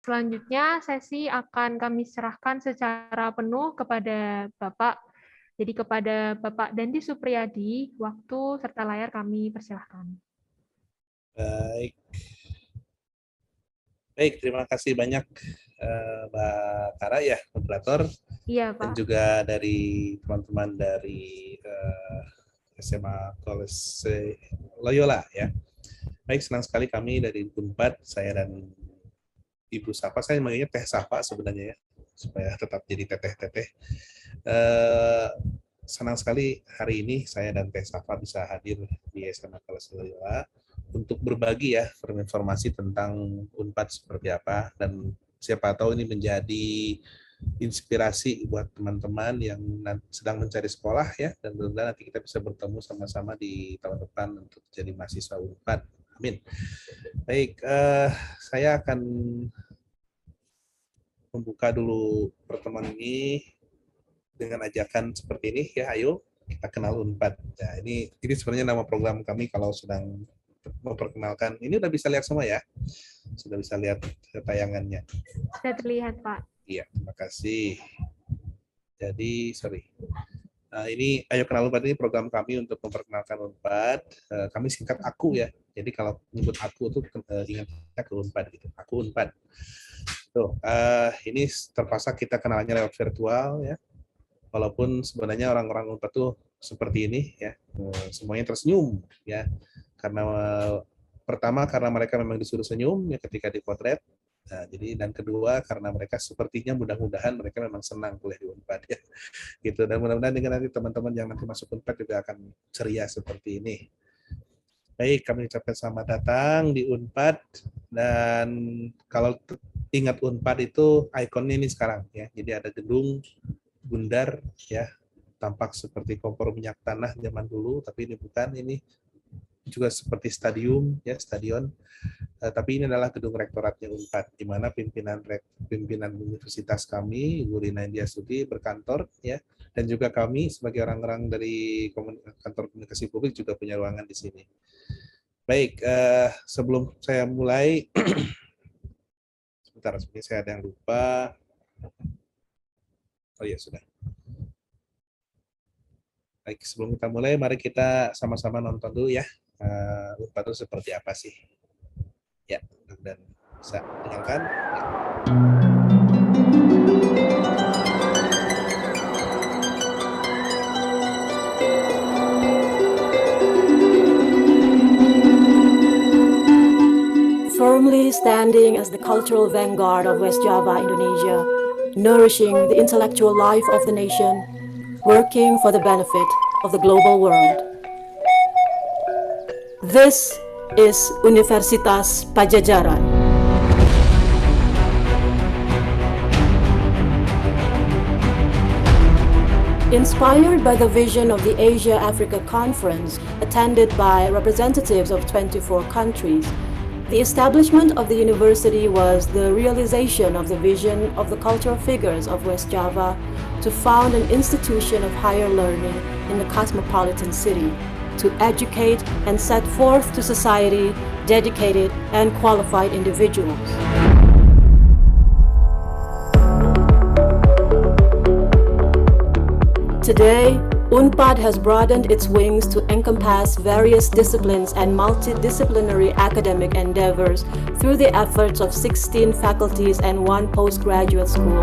Selanjutnya, sesi akan kami serahkan secara penuh kepada Bapak. Jadi kepada Bapak Dandi Supriyadi, waktu serta layar kami persilahkan. Baik. Baik, terima kasih banyak Mbak Tara ya, moderator. Iya, Dan Pak. juga dari teman-teman dari SMA Kolese Loyola ya. Baik, senang sekali kami dari Unpad, saya dan Ibu Safa, saya manggilnya Teh Safa sebenarnya ya, supaya tetap jadi teteh-teteh. Senang sekali hari ini saya dan Teh Safa bisa hadir di SMA Kolese Loyola untuk berbagi ya informasi tentang Unpad seperti apa, dan siapa tahu ini menjadi inspirasi buat teman-teman yang sedang mencari sekolah ya, dan mudah-mudahan nanti kita bisa bertemu sama-sama di tahun depan untuk jadi mahasiswa Unpad. Amin. Baik, saya akan membuka dulu pertemuan ini dengan ajakan seperti ini ya. Ayo kita kenal Unpad. Nah, ini sebenarnya nama program kami kalau sedang memperkenalkan. Ini udah bisa lihat semua ya? Sudah bisa lihat tayangannya? Sudah terlihat, Pak. Iya, terima kasih. Jadi, Nah, ini Ayo Kenal Unpad ini program kami untuk memperkenalkan Unpad. Kami singkat AKU ya. Jadi kalau menyebut AKU itu ingatnya ke Unpad gitu. AKU Unpad. Tuh, ini terpaksa kita kenalnya lewat virtual ya. Walaupun sebenarnya orang-orang Unpad tuh seperti ini ya. Semuanya tersenyum ya. Karena pertama karena mereka memang disuruh senyum ya ketika dipotret. Nah, jadi dan kedua karena mereka sepertinya mudah-mudahan mereka memang senang kuliah di Unpad ya. Gitu, dan mudah-mudahan dengan nanti teman-teman yang nanti masuk Unpad juga akan ceria seperti ini. Baik, kami ucapkan selamat datang di Unpad, dan kalau ingat Unpad itu ikonnya ini sekarang ya. Jadi ada gedung bundar ya, tampak seperti kompor minyak tanah zaman dulu, tapi ini bukan, ini juga seperti stadion ya, stadion. Tapi ini adalah gedung rektoratnya Unpad, di mana pimpinan universitas kami, Ibu Rina Indiasuti berkantor ya, dan juga kami sebagai orang-orang dari kantor komunikasi publik juga punya ruangan di sini. Baik, sebelum saya mulai, sebentar, saya ada yang lupa. Oh iya, sudah. Baik, sebelum kita mulai, mari kita sama-sama nonton dulu ya. Unpad itu seperti apa sih? Ya, dan bisa dengarkan. Firmly standing as the cultural vanguard of West Java, Indonesia, nourishing the intellectual life of the nation, working for the benefit of the global world. This is Universitas Padjadjaran. Inspired by the vision of the Asia-Africa Conference, attended by representatives of 24 countries, the establishment of the university was the realization of the vision of the cultural figures of West Java to found an institution of higher learning in the cosmopolitan city, to educate and set forth to society dedicated and qualified individuals. Today, Unpad has broadened its wings to encompass various disciplines and multidisciplinary academic endeavors through the efforts of 16 faculties and 1 postgraduate school.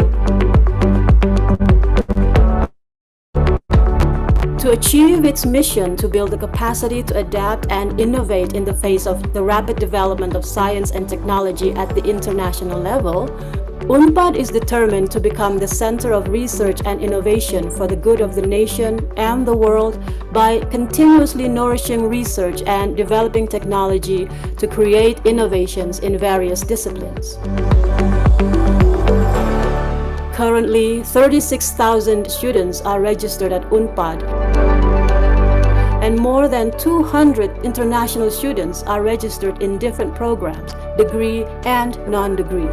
To achieve its mission to build the capacity to adapt and innovate in the face of the rapid development of science and technology at the international level, Unpad is determined to become the center of research and innovation for the good of the nation and the world by continuously nourishing research and developing technology to create innovations in various disciplines. Currently, 36,000 students are registered at Unpad, and more than 200 international students are registered in different programs, degree and non-degree.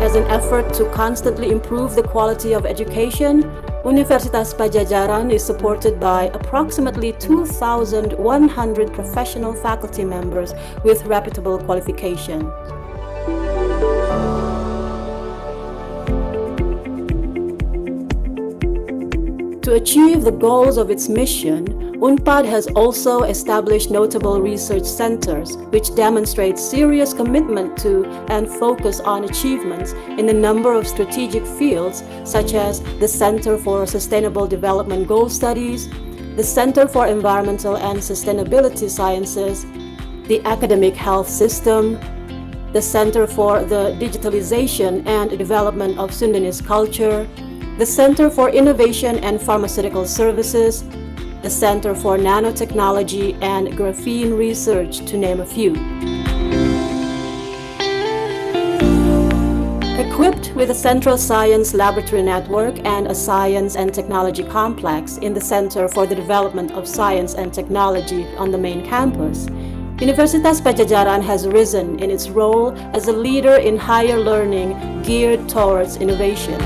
As an effort to constantly improve the quality of education, Universitas Padjadjaran is supported by approximately 2,100 professional faculty members with reputable qualifications. To achieve the goals of its mission, UNPAD has also established notable research centers which demonstrate serious commitment to and focus on achievements in a number of strategic fields such as the Center for Sustainable Development Goal Studies, the Center for Environmental and Sustainability Sciences, the Academic Health System, the Center for the Digitalization and Development of Sundanese Culture, the Center for Innovation and Pharmaceutical Services, the Center for Nanotechnology and Graphene Research, to name a few. Equipped with a central science laboratory network and a science and technology complex in the Center for the Development of Science and Technology on the main campus, Universitas Padjadjaran has risen in its role as a leader in higher learning geared towards innovation.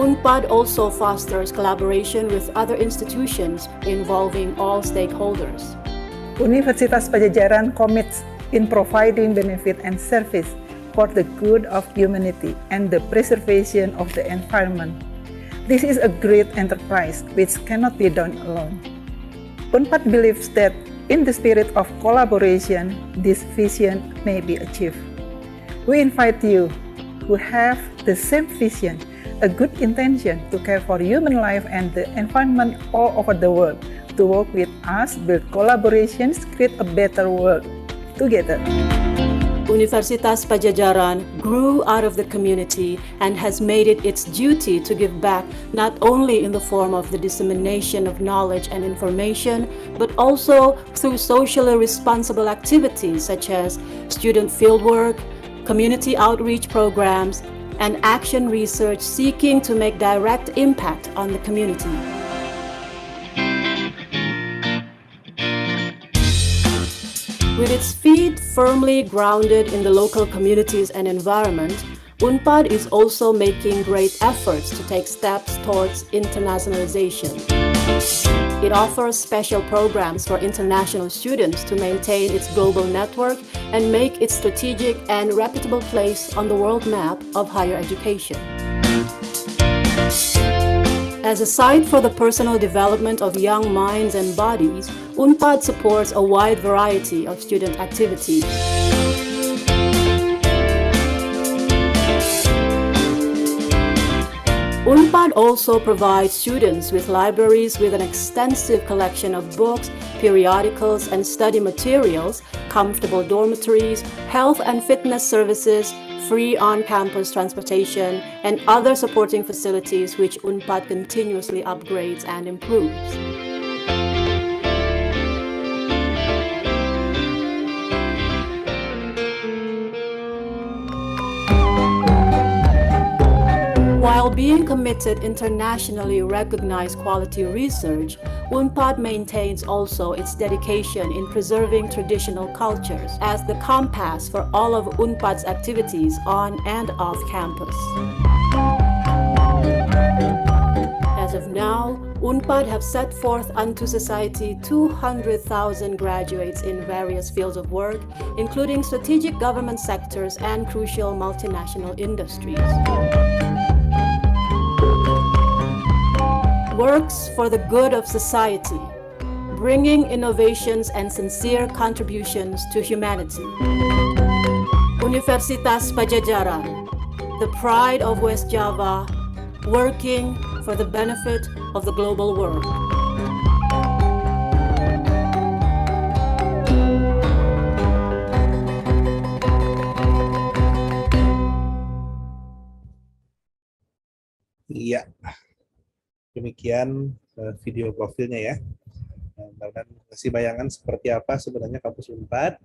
UNPAD also fosters collaboration with other institutions involving all stakeholders. Universitas Padjadjaran commits in providing benefit and service for the good of humanity and the preservation of the environment. This is a great enterprise which cannot be done alone. UNPAD believes that in the spirit of collaboration, this vision may be achieved. We invite you who have the same vision, a good intention to care for human life and the environment all over the world, to work with us, build collaborations, create a better world together. Universitas Padjadjaran grew out of the community and has made it its duty to give back not only in the form of the dissemination of knowledge and information, but also through socially responsible activities such as student fieldwork, community outreach programs, and action research seeking to make direct impact on the community. With its feet firmly grounded in the local communities and environment, UNPAD is also making great efforts to take steps towards internationalization. It offers special programs for international students to maintain its global network and make its strategic and reputable place on the world map of higher education. As a site for the personal development of young minds and bodies, UNPAD supports a wide variety of student activities. UNPAD also provides students with libraries with an extensive collection of books, periodicals, and study materials, comfortable dormitories, health and fitness services, free on-campus transportation, and other supporting facilities which UNPAD continuously upgrades and improves. While being committed internationally recognized quality research, UNPAD maintains also its dedication in preserving traditional cultures as the compass for all of UNPAD's activities on and off campus. As of now, UNPAD have set forth unto society 200,000 graduates in various fields of work, including strategic government sectors and crucial multinational industries. Works for the good of society, bringing innovations and sincere contributions to humanity. Universitas Padjadjaran, the pride of West Java, working for the benefit of the global world. Iya, demikian video profilnya ya. Dan kasih bayangan seperti apa sebenarnya kampus UNPAD.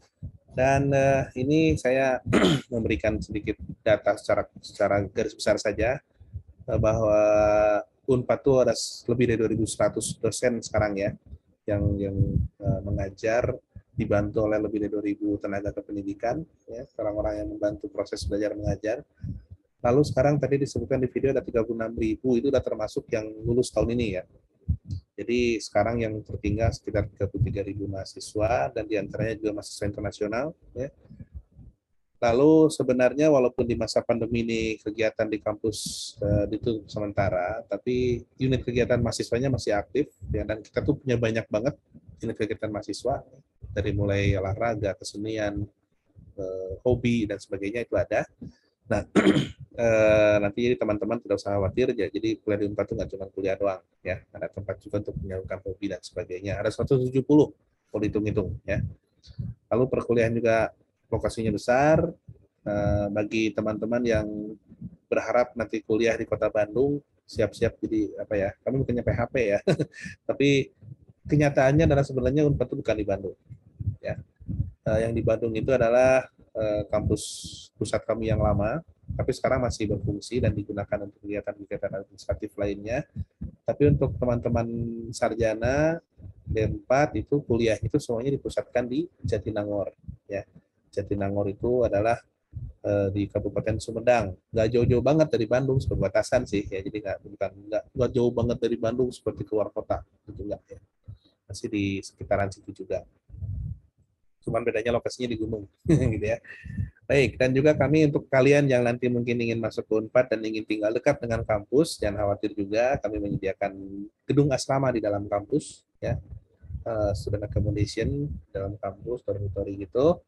Dan ini saya memberikan sedikit data secara garis besar saja bahwa UNPAD itu ada lebih dari 2.100 dosen sekarang ya yang mengajar, dibantu oleh lebih dari 2.000 tenaga kependidikan, ya, orang-orang yang membantu proses belajar mengajar. Lalu sekarang tadi disebutkan di video ada 36.000, itu udah termasuk yang lulus tahun ini ya. Jadi sekarang yang tertinggal sekitar 33.000 mahasiswa, dan diantaranya juga mahasiswa internasional. Ya. Lalu sebenarnya walaupun di masa pandemi ini kegiatan di kampus ditutup sementara, tapi unit kegiatan mahasiswanya masih aktif, ya, dan kita tuh punya banyak banget unit kegiatan mahasiswa, dari mulai olahraga, kesenian, hobi, dan sebagainya itu ada. Nah, nanti jadi teman-teman tidak usah khawatir, jadi kuliah di Unpad itu nggak cuma kuliah doang, ya, ada tempat juga untuk menyalurkan hobi dan sebagainya. Ada 170 kalau dihitung-hitung, ya. Lalu perkuliahan juga lokasinya besar. Bagi teman-teman yang berharap nanti kuliah di Kota Bandung, siap-siap jadi apa ya? Kami bukannya PHP ya, tapi kenyataannya adalah sebenarnya Unpad itu bukan di Bandung. Ya, yang di Bandung itu adalah kampus pusat kami yang lama, tapi sekarang masih berfungsi dan digunakan untuk kegiatan-kegiatan administratif lainnya. Tapi untuk teman-teman sarjana D4 itu kuliah itu semuanya dipusatkan di Jatinangor. Ya, Jatinangor itu adalah di Kabupaten Sumedang, nggak jauh-jauh banget dari Bandung, perbatasan sih ya, jadi nggak jauh banget dari Bandung seperti keluar kota, itu enggak ya, masih di sekitaran situ juga, cuman bedanya lokasinya di gunung gitu ya. Baik, dan juga kami untuk kalian yang nanti mungkin ingin masuk ke Unpad dan ingin tinggal dekat dengan kampus, jangan khawatir juga, kami menyediakan gedung asrama di dalam kampus ya, student accommodation dalam kampus, dormitory gitu.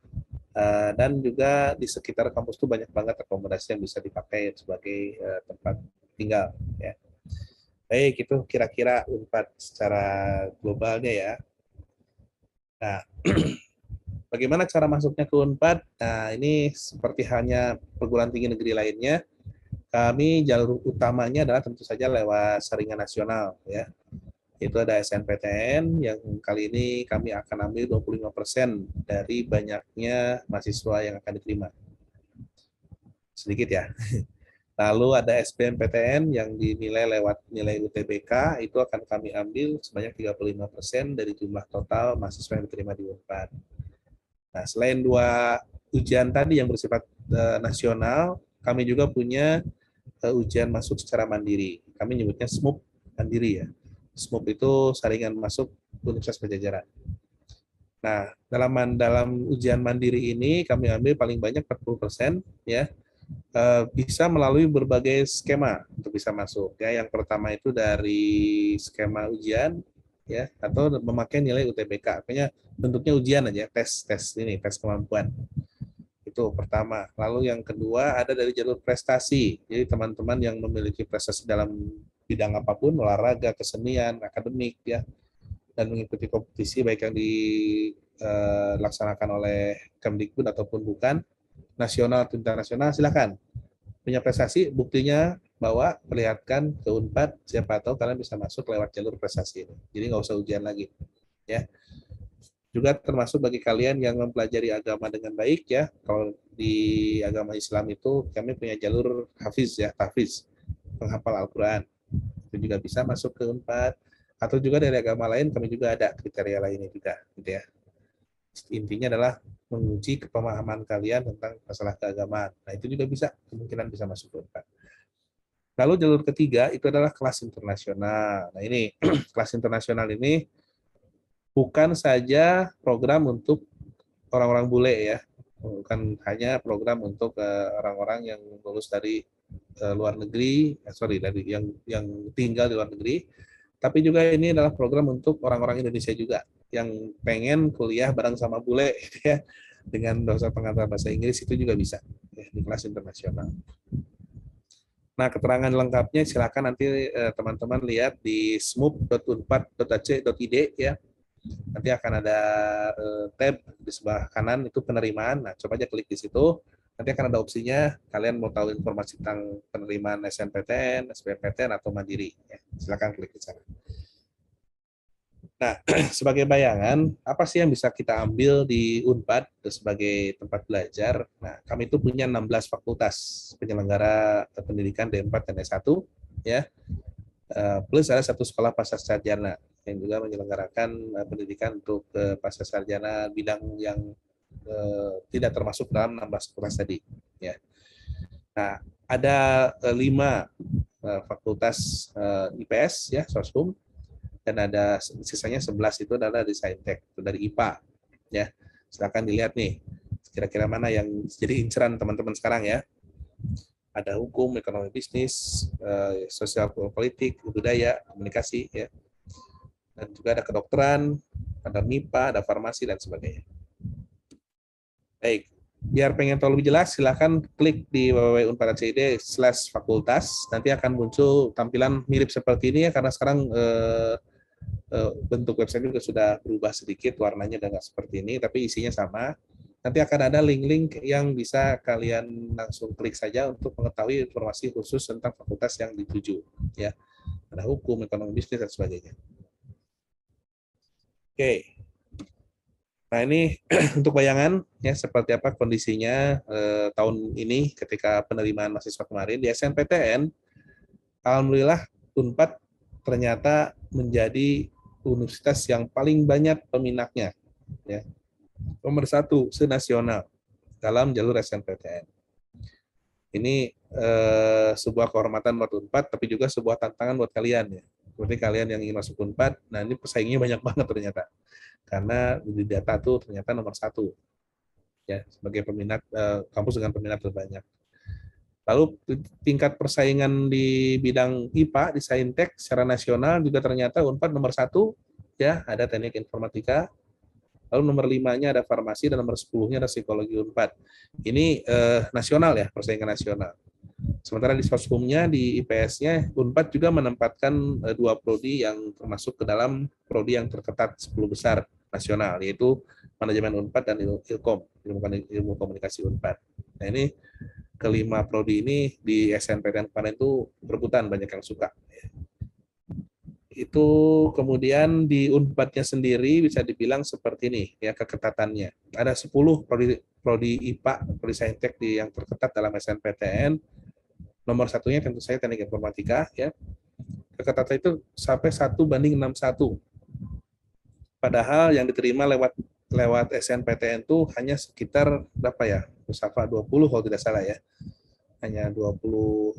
Dan juga di sekitar kampus itu banyak banget akomodasi yang bisa dipakai sebagai tempat tinggal. Ya. Baik, itu kira-kira Unpad secara globalnya ya. Nah, bagaimana cara masuknya ke Unpad? Nah, ini seperti halnya perguruan tinggi negeri lainnya. Kami jalur utamanya adalah tentu saja lewat saringan nasional. Ya. Itu ada SNPTN yang kali ini kami akan ambil 25% dari banyaknya mahasiswa yang akan diterima. Sedikit ya. Lalu ada SBMPTN yang dinilai lewat nilai UTBK, itu akan kami ambil sebanyak 35% dari jumlah total mahasiswa yang diterima di Unpad. Nah, selain dua ujian tadi yang bersifat nasional, kami juga punya ujian masuk secara mandiri. Kami nyebutnya SMUP mandiri ya. SMUP itu saringan masuk Universitas Padjadjaran. Nah, dalam ujian mandiri ini kami ambil paling banyak 40% ya, bisa melalui berbagai skema untuk bisa masuk ya. Yang pertama itu dari skema ujian ya, atau memakai nilai UTBK. Artinya bentuknya ujian aja, tes kemampuan. Itu pertama. Lalu yang kedua ada dari jalur prestasi. Jadi teman-teman yang memiliki prestasi dalam bidang apapun, olahraga, kesenian, akademik ya, dan mengikuti kompetisi baik yang dilaksanakan oleh Kemdikbud ataupun bukan, nasional atau internasional, silakan. Punya prestasi, buktinya bahwa perlihatkan ke Unpad, siapa tahu kalian bisa masuk lewat jalur prestasi ini. Jadi nggak usah ujian lagi ya. Juga termasuk bagi kalian yang mempelajari agama dengan baik ya. Kalau di agama Islam itu kami punya jalur hafiz ya, tahfiz, penghafal Al-Quran. Itu juga bisa masuk ke Unpad, atau juga dari agama lain kami juga ada kriteria lainnya juga gitu ya. Intinya adalah menguji kepemahaman kalian tentang masalah keagamaan. Nah, itu juga bisa, kemungkinan bisa masuk ke Unpad. Lalu jalur ketiga itu adalah kelas internasional. Nah, ini kelas internasional ini bukan saja program untuk orang-orang bule ya, bukan hanya program untuk orang-orang yang lulus dari luar negeri, dari yang tinggal di luar negeri, tapi juga ini adalah program untuk orang-orang Indonesia juga yang pengen kuliah bareng sama bule ya, dengan dosen pengantar bahasa Inggris, itu juga bisa ya, di kelas internasional. Nah, keterangan lengkapnya silakan nanti teman-teman lihat di smup.unpad.ac.id ya. Nanti akan ada tab di sebelah kanan itu penerimaan. Nah, coba aja klik di situ. Nanti akan ada opsinya, kalian mau tahu informasi tentang penerimaan SNPTN, SBMPTN, atau mandiri. Ya, silakan klik di sana. Nah, sebagai bayangan, apa sih yang bisa kita ambil di Unpad sebagai tempat belajar? Nah, kami itu punya 16 fakultas penyelenggara pendidikan D4 dan S1, ya. Plus ada satu sekolah pasca sarjana yang juga menyelenggarakan pendidikan untuk pasca sarjana bidang yang tidak termasuk dalam 16 fakultas tadi. Ya. Nah, ada 5 fakultas IPS ya, Soshum, dan ada sisanya 11 itu adalah dari Saintek, itu dari IPA ya. Silakan dilihat nih kira-kira mana yang jadi inceran teman-teman sekarang ya. Ada hukum, ekonomi bisnis, sosial politik, budaya, komunikasi ya. Dan juga ada kedokteran, ada MIPA, ada farmasi dan sebagainya. Baik, biar pengen tahu lebih jelas silakan klik di www.unpad.cid/fakultas. Nanti akan muncul tampilan mirip seperti ini ya, karena sekarang bentuk website juga sudah berubah sedikit, warnanya udah nggak seperti ini, tapi isinya sama. Nanti akan ada link-link yang bisa kalian langsung klik saja untuk mengetahui informasi khusus tentang fakultas yang dituju. Ya, ada hukum, ekonomi bisnis dan sebagainya. Oke. Nah ini untuk bayangan ya seperti apa kondisinya tahun ini ketika penerimaan mahasiswa kemarin di SNPTN. Alhamdulillah Unpad ternyata menjadi universitas yang paling banyak peminatnya, ya. Nomor 1 senasional dalam jalur SNPTN. Ini sebuah kehormatan buat Unpad, tapi juga sebuah tantangan buat kalian ya. Seperti kalian yang ingin masuk Unpad, nah ini pesaingnya banyak banget ternyata. Karena di data tuh ternyata nomor 1 ya sebagai peminat kampus dengan peminat terbanyak. Lalu tingkat persaingan di bidang IPA di Saintek secara nasional juga ternyata Unpad nomor 1 ya, ada teknik informatika. Lalu nomor 5-nya ada farmasi dan nomor 10-nya ada psikologi Unpad. Ini nasional ya, persaingan nasional. Sementara di Soshumnya, di IPS-nya, Unpad juga menempatkan 2 prodi yang termasuk ke dalam prodi yang terketat 10 besar nasional, yaitu manajemen Unpad dan Ilkom, ilmu komunikasi Unpad. Nah ini kelima prodi ini di SNPTN kemarin itu berebutan, banyak yang suka. Itu kemudian di Unpadnya sendiri bisa dibilang seperti ini ya keketatannya. Ada 10 prodi IPA, prodi Saintek yang terketat dalam SNPTN. Nomor 1-nya tentu saja teknik informatika ya. Keketatan itu sampai 1:61. Padahal yang diterima lewat SNPTN itu hanya sekitar berapa ya? Musafa 20 kalau tidak salah ya. Hanya 20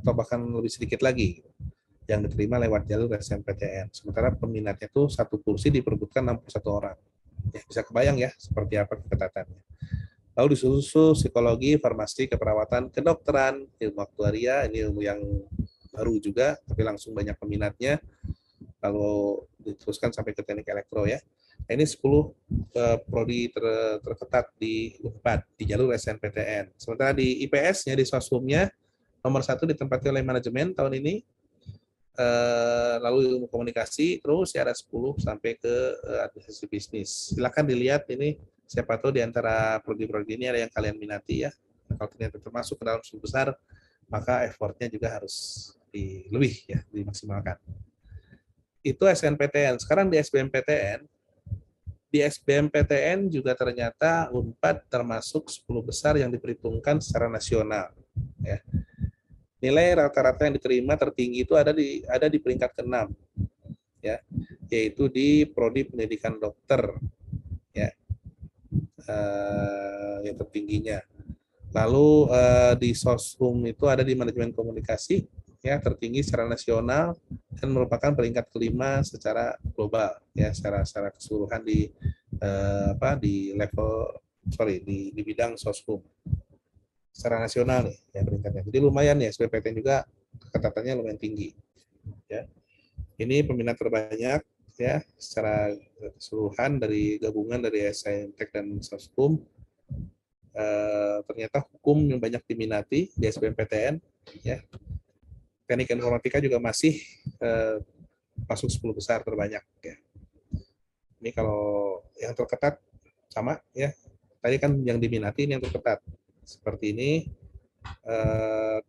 atau bahkan lebih sedikit lagi yang diterima lewat jalur SNPTN. Sementara peminatnya itu 1 kursi diperebutkan 61 orang. Ya, bisa kebayang ya seperti apa keketatannya. Lalu disusul psikologi, farmasi, keperawatan, kedokteran, ilmu aktuaria, ini ilmu yang baru juga, tapi langsung banyak peminatnya. Lalu diteruskan sampai ke teknik elektro ya. Nah, ini 10 prodi terketat di Unpad, di jalur SNPTN. Sementara di IPS-nya, di Soshumnya, nomor 1 ditempati oleh manajemen tahun ini, lalu ilmu komunikasi, terus ya ada 10 sampai ke administrasi bisnis. Silakan dilihat ini, siapa tahu di antara prodi-prodi ini ada yang kalian minati ya. Kalau ternyata termasuk ke dalam 10 besar, maka effortnya juga harus lebih ya, dimaksimalkan. Itu SNPTN. Sekarang di SBMPTN, juga ternyata Unpad termasuk 10 besar yang diperhitungkan secara nasional. Ya. Nilai rata-rata yang diterima tertinggi itu ada di peringkat ke-6, ya, yaitu di prodi pendidikan dokter, ya, yang tertingginya. Lalu di Soshum itu ada di manajemen komunikasi, ya, tertinggi secara nasional dan merupakan peringkat ke-5 secara global, ya, secara keseluruhan di di bidang Soshum secara nasional nih ya peringkatnya. Jadi lumayan ya, SBMPTN juga keketatannya lumayan tinggi. Ya. Ini peminat terbanyak ya secara keseluruhan dari gabungan dari Saintek dan Soshum. Ternyata hukum yang banyak diminati di SBMPTN ya. Teknik informatika juga masih masuk 10 besar terbanyak ya. Ini kalau yang terketat sama ya. Tadi kan yang diminati ini yang terketat. Seperti ini,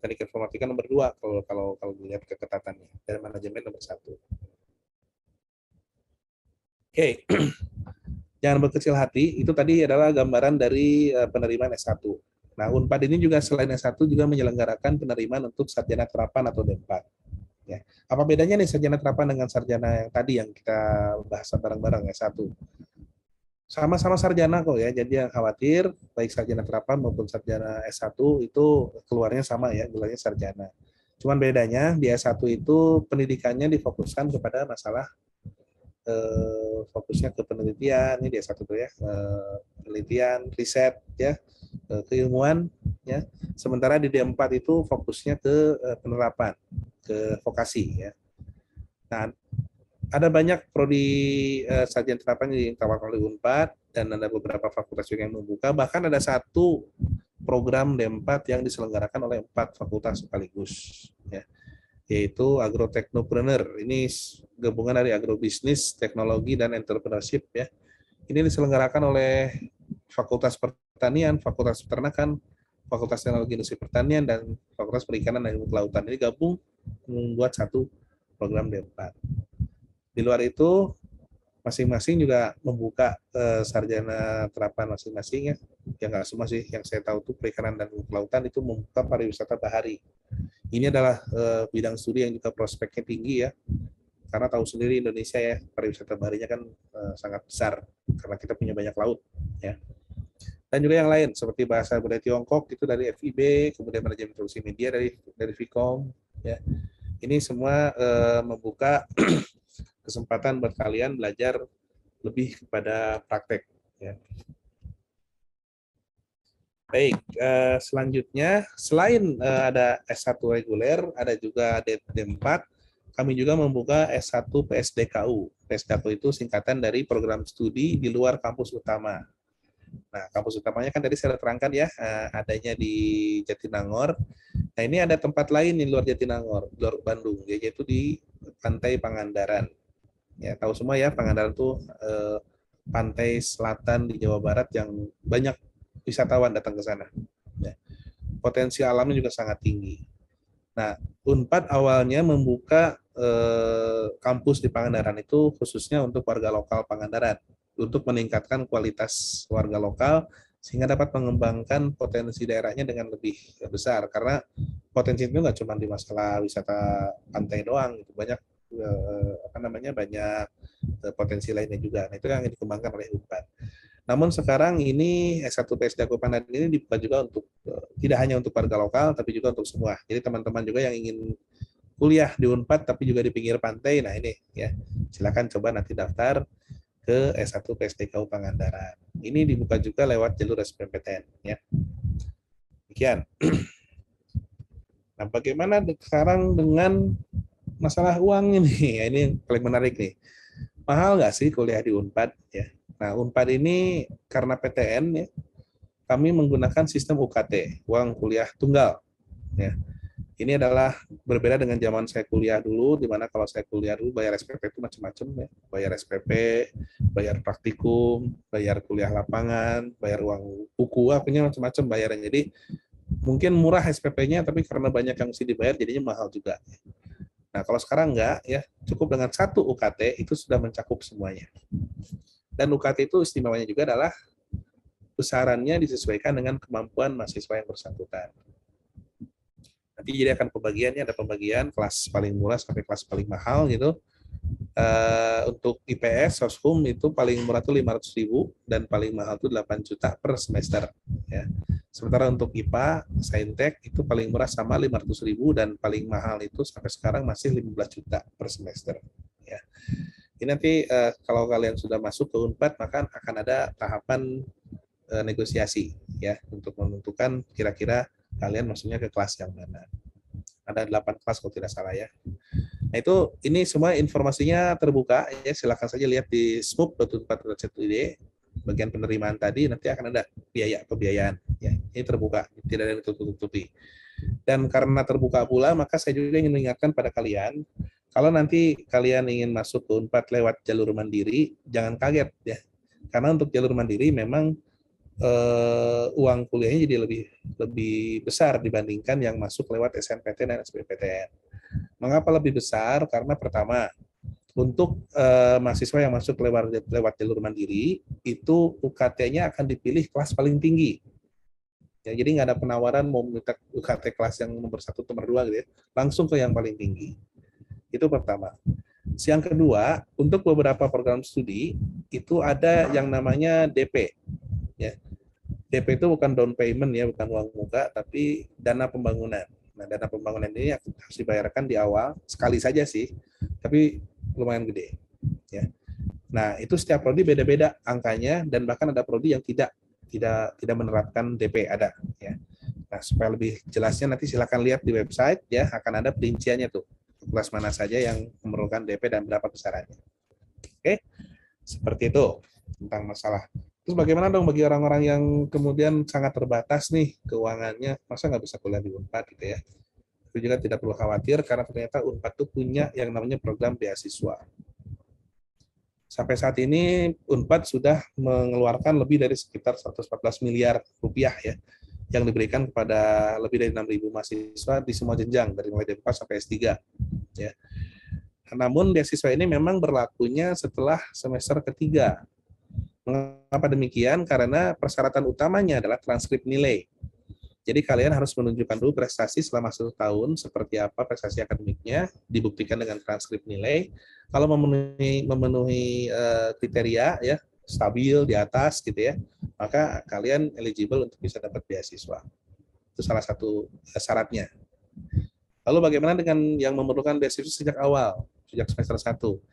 teknik informatika nomor 2 kalau dilihat keketatannya, dan manajemen nomor 1. Oke, jangan berkecil hati. Itu tadi adalah gambaran dari penerimaan S1. Nah, Unpad ini juga selain S1 juga menyelenggarakan penerimaan untuk sarjana terapan atau D4. Ya. Apa bedanya nih sarjana terapan dengan sarjana yang tadi yang kita bahas bareng-bareng S1? sama-sama sarjana kok ya. Jadi yang khawatir baik sarjana terapan maupun sarjana S1 itu keluarnya sama ya, gelarnya sarjana. Cuman bedanya di S1 itu pendidikannya difokuskan kepada masalah fokusnya ke penelitian, ini di S1 tuh ya, penelitian, riset ya, keilmuan ya. Sementara di D4 itu fokusnya ke penerapan, ke vokasi ya. Nah, ada banyak prodi sarjana terapan yang ditawarkan oleh Unpad dan ada beberapa fakultas juga yang membuka. Bahkan ada satu program D4 yang diselenggarakan oleh 4 fakultas sekaligus, ya, yaitu Agrotechnopreneur. Ini gabungan dari agrobisnis, teknologi, dan entrepreneurship. Ya. Ini diselenggarakan oleh Fakultas Pertanian, Fakultas Peternakan, Fakultas Teknologi Industri Pertanian, dan Fakultas Perikanan dan Ilmu Kelautan. Ini gabung membuat satu program D4. Di luar itu, masing-masing juga membuka sarjana terapan masing-masing ya. Ya nggak semua sih, yang saya tahu tuh perikanan dan kelautan itu membuka pariwisata bahari. Ini adalah bidang studi yang juga prospeknya tinggi ya. Karena tahu sendiri Indonesia ya, pariwisata baharinya kan sangat besar karena kita punya banyak laut ya. Dan juga yang lain seperti bahasa budaya Tiongkok itu dari FIB, kemudian manajemen produksi media dari Vkom ya. Ini semua membuka kesempatan buat kalian belajar lebih kepada praktek. Ya. Baik, selanjutnya selain ada S1 reguler, ada juga D4, kami juga membuka S1 PSDKU. PSDKU itu singkatan dari program studi di luar kampus utama. Nah, kampus utamanya kan tadi saya terangkan ya, adanya di Jatinangor. Nah, ini ada tempat lain di luar Jatinangor, di luar Bandung, yaitu di Pantai Pangandaran. Ya, tahu semua ya, Pangandaran itu pantai selatan di Jawa Barat yang banyak wisatawan datang ke sana. Ya. Potensi alamnya juga sangat tinggi. Nah, Unpad awalnya membuka kampus di Pangandaran itu khususnya untuk warga lokal Pangandaran, untuk meningkatkan kualitas warga lokal sehingga dapat mengembangkan potensi daerahnya dengan lebih besar. Karena potensi itu nggak cuma di masalah wisata pantai doang, itu banyak banyak potensi lainnya juga. Nah, itu yang dikembangkan oleh Unpad. Namun sekarang ini S1 PSDKU Pangandaran ini dibuka juga untuk tidak hanya untuk warga lokal tapi juga untuk semua. Jadi teman-teman juga yang ingin kuliah di Unpad tapi juga di pinggir pantai, nah ini ya silakan coba nanti daftar ke S1 PSDKU Pangandaran. Ini dibuka juga lewat jalur SBMPTN ya. Demikian. Nah, bagaimana sekarang dengan masalah uang ini? Ya, ini yang paling menarik nih. Mahal nggak sih kuliah di Unpad ya? Nah, Unpad ini karena PTN ya, kami menggunakan sistem UKT, uang kuliah tunggal. Ya. Ini adalah berbeda dengan zaman saya kuliah dulu, di mana kalau saya kuliah dulu bayar SPP itu macam-macam ya. Bayar SPP, bayar praktikum, bayar kuliah lapangan, bayar uang buku, akhirnya macam-macam bayarannya. Jadi mungkin murah SPP-nya, tapi karena banyak yang mesti dibayar, jadinya mahal juga. Nah, kalau sekarang enggak, ya cukup dengan satu UKT itu sudah mencakup semuanya. Dan UKT itu istimewanya juga adalah besarannya disesuaikan dengan kemampuan mahasiswa yang bersangkutan. Nanti jadi akan pembagiannya, ada pembagian kelas paling murah sampai kelas paling mahal gitu. Untuk IPS, Soshum itu paling murah itu 500.000 dan paling mahal itu 8 juta per semester. Ya. Sementara untuk IPA, Saintek itu paling murah sama 500.000 dan paling mahal itu sampai sekarang masih 15 juta per semester. Ya. Ini nanti kalau kalian sudah masuk ke Unpad maka akan ada tahapan negosiasi ya untuk menentukan kira-kira kalian maksudnya ke kelas yang mana. Ada 8 kelas kalau tidak salah ya. Nah itu ini semua informasinya terbuka ya, silakan saja lihat di smup.unpad.co.id bagian penerimaan tadi, nanti akan ada pembiayaan ya. Ini terbuka, tidak ada yang ditutup-tutupi. Dan karena terbuka pula maka saya juga ingin mengingatkan pada kalian, kalau nanti kalian ingin masuk ke Unpad lewat jalur mandiri, jangan kaget ya. Karena untuk jalur mandiri memang uang kuliahnya jadi lebih besar dibandingkan yang masuk lewat SNPTN dan SBMPTN. Mengapa lebih besar? Karena pertama, untuk mahasiswa yang masuk lewat jalur mandiri, itu UKT-nya akan dipilih kelas paling tinggi. Ya, jadi nggak ada penawaran mau minta UKT kelas yang nomor 1, nomor 2 gitu ya. Langsung ke yang paling tinggi. Itu pertama. Yang kedua, untuk beberapa program studi itu ada yang namanya DP. Ya. DP itu bukan down payment ya, bukan uang muka, tapi dana pembangunan. Nah, dana pembangunan ini harus dibayarkan di awal, sekali saja sih, tapi lumayan gede. Ya. Nah, itu setiap prodi beda-beda angkanya, dan bahkan ada prodi yang tidak menerapkan DP, ada. Ya. Nah, supaya lebih jelasnya nanti silakan lihat di website ya, akan ada perinciannya tuh. Kelas mana saja yang memerlukan DP dan berapa besarannya. Oke, seperti itu tentang masalah. Terus bagaimana dong bagi orang-orang yang kemudian sangat terbatas nih keuangannya, masa nggak bisa kuliah di Unpad gitu ya? Itu juga tidak perlu khawatir karena ternyata Unpad tuh punya yang namanya program beasiswa. Sampai saat ini Unpad sudah mengeluarkan lebih dari sekitar 114 miliar rupiah ya, yang diberikan kepada lebih dari 6.000 mahasiswa di semua jenjang dari mulai D4 sampai S3 ya. Namun beasiswa ini memang berlakunya setelah semester ketiga. Mengapa demikian? Karena persyaratan utamanya adalah transkrip nilai. Jadi kalian harus menunjukkan dulu prestasi selama 1 tahun seperti apa prestasi akademiknya, dibuktikan dengan transkrip nilai. Kalau memenuhi kriteria ya, stabil di atas gitu ya, maka kalian eligible untuk bisa dapat beasiswa. Itu salah satu syaratnya. Lalu bagaimana dengan yang memerlukan beasiswa sejak awal, sejak semester 1?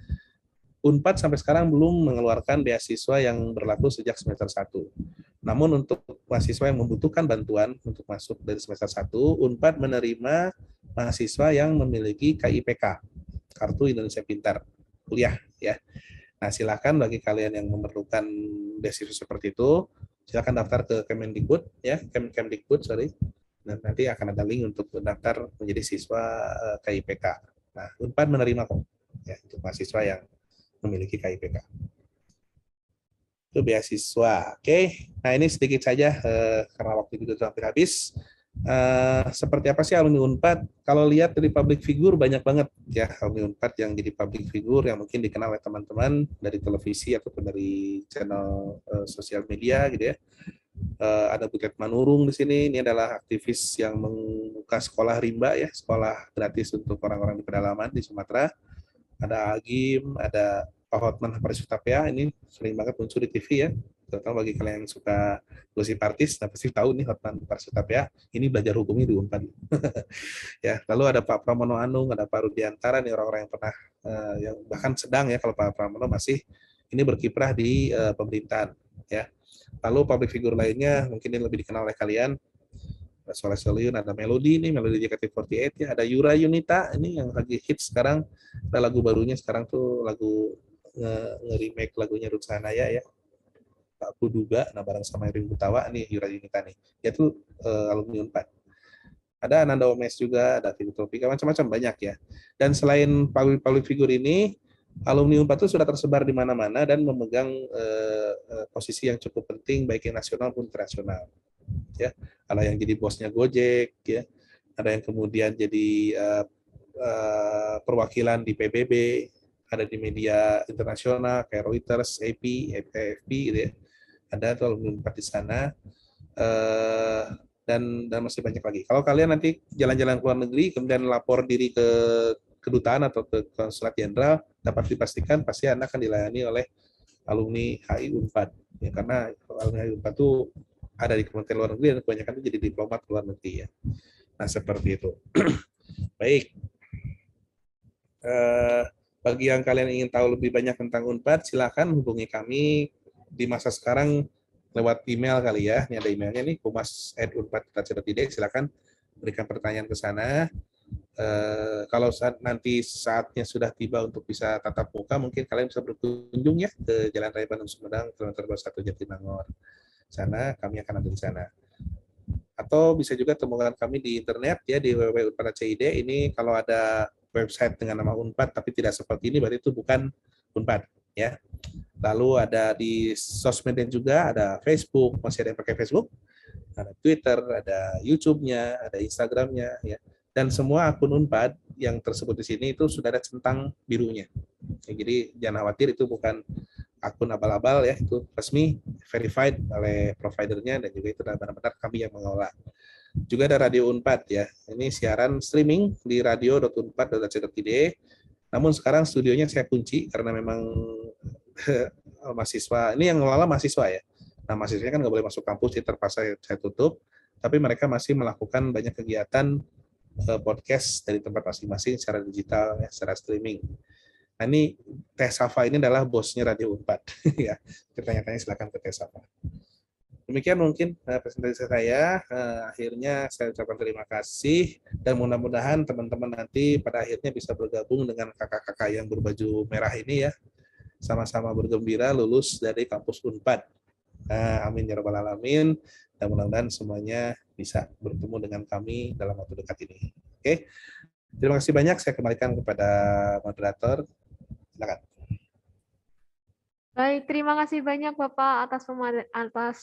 Unpad sampai sekarang belum mengeluarkan beasiswa yang berlaku sejak semester 1. Namun untuk mahasiswa yang membutuhkan bantuan untuk masuk dari semester 1, Unpad menerima mahasiswa yang memiliki KIPK, Kartu Indonesia Pintar, kuliah ya. Nah, silakan bagi kalian yang memerlukan beasiswa seperti itu, silakan daftar ke Kemendikbud ya, Kemdikbud sorry. Dan nanti akan ada link untuk mendaftar menjadi siswa KIPK. Nah, Unpad menerima kok ya untuk mahasiswa yang memiliki KIPK. Itu beasiswa. Oke. Nah, ini sedikit saja karena waktu itu sudah hampir habis. Seperti apa sih alumni Unpad? Kalau lihat dari public figure banyak banget ya alumni Unpad yang jadi public figure yang mungkin dikenal oleh teman-teman dari televisi ataupun dari channel sosial media gitu ya. Ada Butet Manurung di sini. Ini adalah aktivis yang membuka sekolah rimba ya, sekolah gratis untuk orang-orang di pedalaman di Sumatera. Ada Agim, ada Pak Hotman Parisutapea, ini sering banget muncul di TV ya, terutama bagi kalian yang suka gosip artis, pasti tahu nih Hotman Parisutapea, ini belajar hukumnya di Unpad. Ya, lalu ada Pak Pramono Anung, ada Pak Rudiantara, nih orang-orang yang pernah, yang bahkan sedang ya, kalau Pak Pramono masih, ini berkiprah di pemerintahan. Ya. Lalu public figure lainnya, mungkin ini lebih dikenal oleh kalian, Soleh Solihun, ada Melody nih, Melody JKT48 ya, ada Yura Yunita ini yang lagi hits sekarang, ada lagu barunya sekarang tuh lagu nge-remake lagunya Ruth Sahanaya ya, tak kuduga, nah bareng sama Erwin Gutawa nih Yura Yunita nih, dia tuh alumni Unpad. Ada Ananda Omes juga, ada Figur Tropika, macam-macam banyak ya. Dan selain public figure ini, alumni Unpad itu sudah tersebar di mana-mana dan memegang posisi yang cukup penting baik yang nasional maupun internasional. Ya, ada yang jadi bosnya Gojek, ya, ada yang kemudian jadi perwakilan di PBB, ada di media internasional kayak Reuters, AP, AFP, gitu ya. Ada tuh alumni Unpad di sana, dan masih banyak lagi. Kalau kalian nanti jalan-jalan ke luar negeri, kemudian lapor diri ke kedutaan atau ke konsulat jenderal, dapat dipastikan pasti Anda akan dilayani oleh alumni HI Unpad, ya, karena alumni HI Unpad itu ada di Kementerian Luar Negeri dan kebanyakan itu jadi diplomat luar negeri ya. Nah seperti itu. Baik. Bagi yang kalian ingin tahu lebih banyak tentang Unpad, silakan hubungi kami di masa sekarang lewat email kali ya. Ini ada emailnya nih, humas@unpad.co.id. Silakan berikan pertanyaan ke sana. Kalau nanti saatnya sudah tiba untuk bisa tatap muka, mungkin kalian bisa berkunjung ya ke Jalan Raya Bandung Sumedang, kilometer 21 Jatinangor. Sana kami akan ada di sana. Atau bisa juga temukan kami di internet ya di www.unpad.co.id. Ini kalau ada website dengan nama Unpad tapi tidak seperti ini berarti itu bukan Unpad ya. Lalu ada di sosmed juga, ada Facebook, masih ada yang pakai Facebook, ada Twitter, ada YouTube-nya, ada Instagram-nya ya. Dan semua akun Unpad yang tersebut di sini itu sudah ada centang birunya. Ya, jadi jangan khawatir, itu bukan akun abal-abal ya, itu resmi, verified oleh providernya, dan juga itu benar-benar kami yang mengelola. Juga ada Radio Unpad ya, ini siaran streaming di radio.unpad.co.id, Namun sekarang studionya saya kunci karena memang mahasiswa, ini yang ngelola mahasiswa ya. Nah, mahasiswanya kan nggak boleh masuk kampus, jadi terpaksa saya tutup. Tapi mereka masih melakukan banyak kegiatan podcast dari tempat masing-masing secara digital, ya, secara streaming. Nah, ini Teh Safa ini adalah bosnya Radio Unpad. Ya, tanya-tanya silakan ke Teh Safa. Demikian mungkin presentasi saya. Akhirnya saya ucapkan terima kasih dan mudah-mudahan teman-teman nanti pada akhirnya bisa bergabung dengan kakak-kakak yang berbaju merah ini ya. Sama-sama bergembira lulus dari kampus Unpad. Amin ya rabbal alamin. Dan mudah-mudahan semuanya bisa bertemu dengan kami dalam waktu dekat ini. Oke. Terima kasih banyak. Saya kembalikan kepada moderator. Silakan. Baik, terima kasih banyak Bapak atas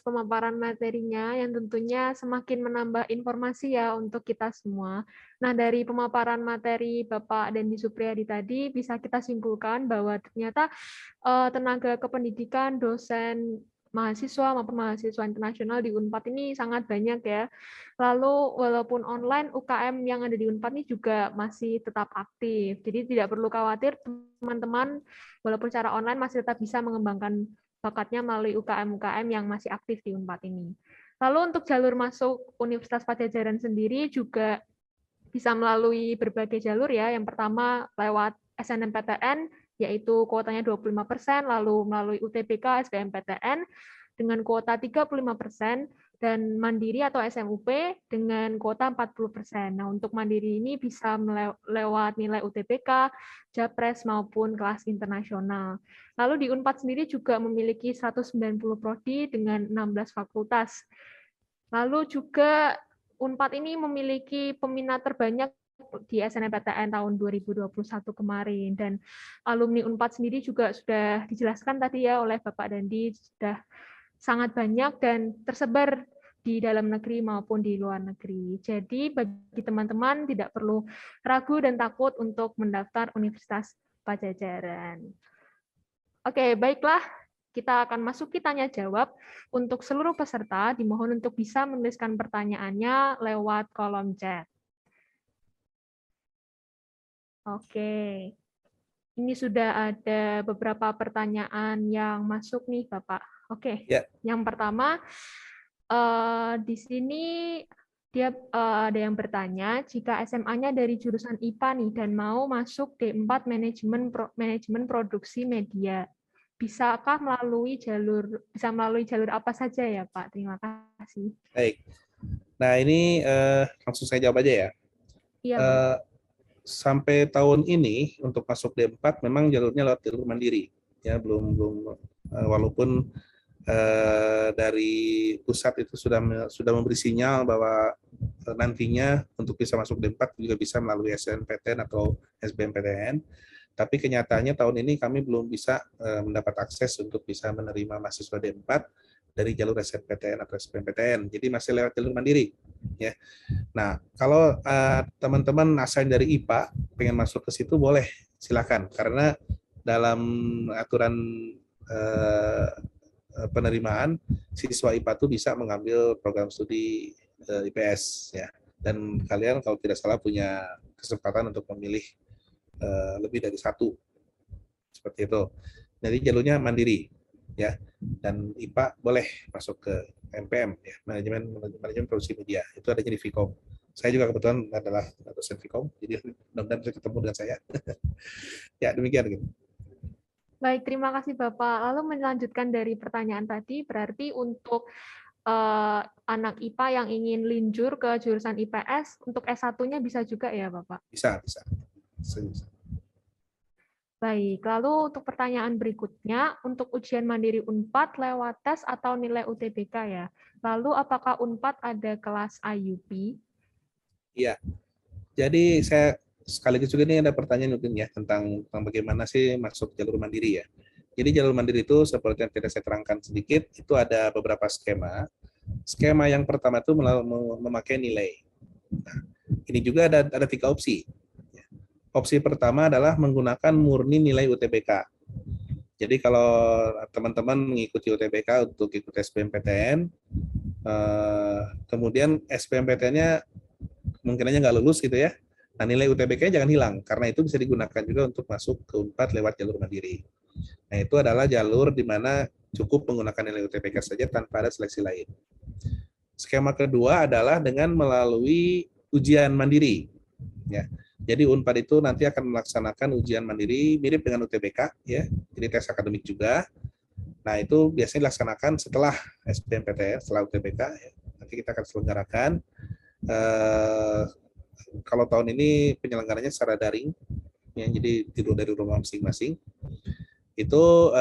pemaparan materinya yang tentunya semakin menambah informasi ya untuk kita semua. Nah, dari pemaparan materi Bapak Dendi Supriyadi tadi bisa kita simpulkan bahwa ternyata tenaga kependidikan, dosen, mahasiswa maupun mahasiswa internasional di Unpad ini sangat banyak ya. Lalu walaupun online, UKM yang ada di Unpad ini juga masih tetap aktif. Jadi tidak perlu khawatir teman-teman, walaupun secara online masih tetap bisa mengembangkan bakatnya melalui UKM-UKM yang masih aktif di Unpad ini. Lalu untuk jalur masuk Universitas Padjadjaran sendiri juga bisa melalui berbagai jalur ya. Yang pertama lewat SNMPTN, yaitu kuotanya 25%, lalu melalui UTBK, SBMPTN dengan kuota 35%, dan Mandiri atau SMUP dengan kuota 40%. Nah, untuk Mandiri ini bisa lewat nilai UTBK, Japres, maupun kelas internasional. Lalu di Unpad sendiri juga memiliki 190 prodi dengan 16 fakultas. Lalu juga Unpad ini memiliki peminat terbanyak di SNMPTN tahun 2021 kemarin, dan alumni Unpad sendiri juga sudah dijelaskan tadi ya oleh Bapak Dandi, sudah sangat banyak dan tersebar di dalam negeri maupun di luar negeri. Jadi bagi teman-teman tidak perlu ragu dan takut untuk mendaftar Universitas Padjadjaran. Oke, baiklah. Kita akan masuki tanya jawab. Untuk seluruh peserta dimohon untuk bisa menuliskan pertanyaannya lewat kolom chat. Oke, ini sudah ada beberapa pertanyaan yang masuk nih, Bapak. Oke, Ya. Yang pertama, di sini dia ada yang bertanya, jika SMA-nya dari jurusan IPA nih dan mau masuk D4 manajemen produksi media, bisa melalui jalur apa saja ya, Pak? Terima kasih. Baik. Nah, ini langsung saya jawab aja ya. Iya, Pak. Sampai tahun ini untuk masuk D4 memang jalurnya lewat jalur mandiri ya, belum walaupun dari pusat itu sudah memberi sinyal bahwa nantinya untuk bisa masuk D4 juga bisa melalui SNMPTN atau SBMPTN, tapi kenyataannya tahun ini kami belum bisa mendapat akses untuk bisa menerima mahasiswa D4 dari jalur SNMPTN atau SBMPTN, jadi masih lewat jalur mandiri ya. Nah, kalau teman-teman asal dari IPA pengen masuk ke situ boleh, silakan, karena dalam aturan penerimaan siswa IPA itu bisa mengambil program studi IPS ya, dan kalian kalau tidak salah punya kesempatan untuk memilih lebih dari satu seperti itu. Jadi jalurnya mandiri ya, dan IPA boleh masuk ke MPM ya, manajemen produksi media, itu adanya di Vkom. Saya juga kebetulan adalah dosen Vkom, jadi mudah-mudahan bisa ketemu dengan saya. Ya, demikian gitu. Baik, terima kasih Bapak. Lalu melanjutkan dari pertanyaan tadi, berarti untuk anak IPA yang ingin linjur ke jurusan IPS, untuk S1-nya bisa juga ya Bapak? Bisa. Baik, lalu untuk pertanyaan berikutnya, untuk ujian mandiri Unpad lewat tes atau nilai UTBK ya? Lalu apakah Unpad ada kelas IUP? Iya, jadi saya sekaligus juga ini ada pertanyaan mungkin ya tentang bagaimana sih masuk jalur mandiri ya. Jadi jalur mandiri itu seperti yang tidak saya terangkan sedikit, itu ada beberapa skema. Skema yang pertama itu memakai nilai. Nah, ini juga ada 3 opsi. Opsi pertama adalah menggunakan murni nilai UTBK. Jadi kalau teman-teman mengikuti UTBK untuk ikut SBMPTN, kemudian SBMPTN-nya kemungkinannya nggak lulus gitu ya, Nah, nilai UTBK jangan hilang, karena itu bisa digunakan juga untuk masuk ke Unpad lewat jalur mandiri. Nah, itu adalah jalur di mana cukup menggunakan nilai UTBK saja tanpa ada seleksi lain. Skema kedua adalah dengan melalui ujian mandiri. Ya. Jadi Unpad itu nanti akan melaksanakan ujian mandiri mirip dengan UTBK, ya. Jadi tes akademik juga. Nah, itu biasanya dilaksanakan setelah SBMPTN, setelah UTBK. Ya. Nanti kita akan selenggarakan. Kalau tahun ini penyelenggaranya secara daring, ya, jadi tidur dari rumah masing-masing. Itu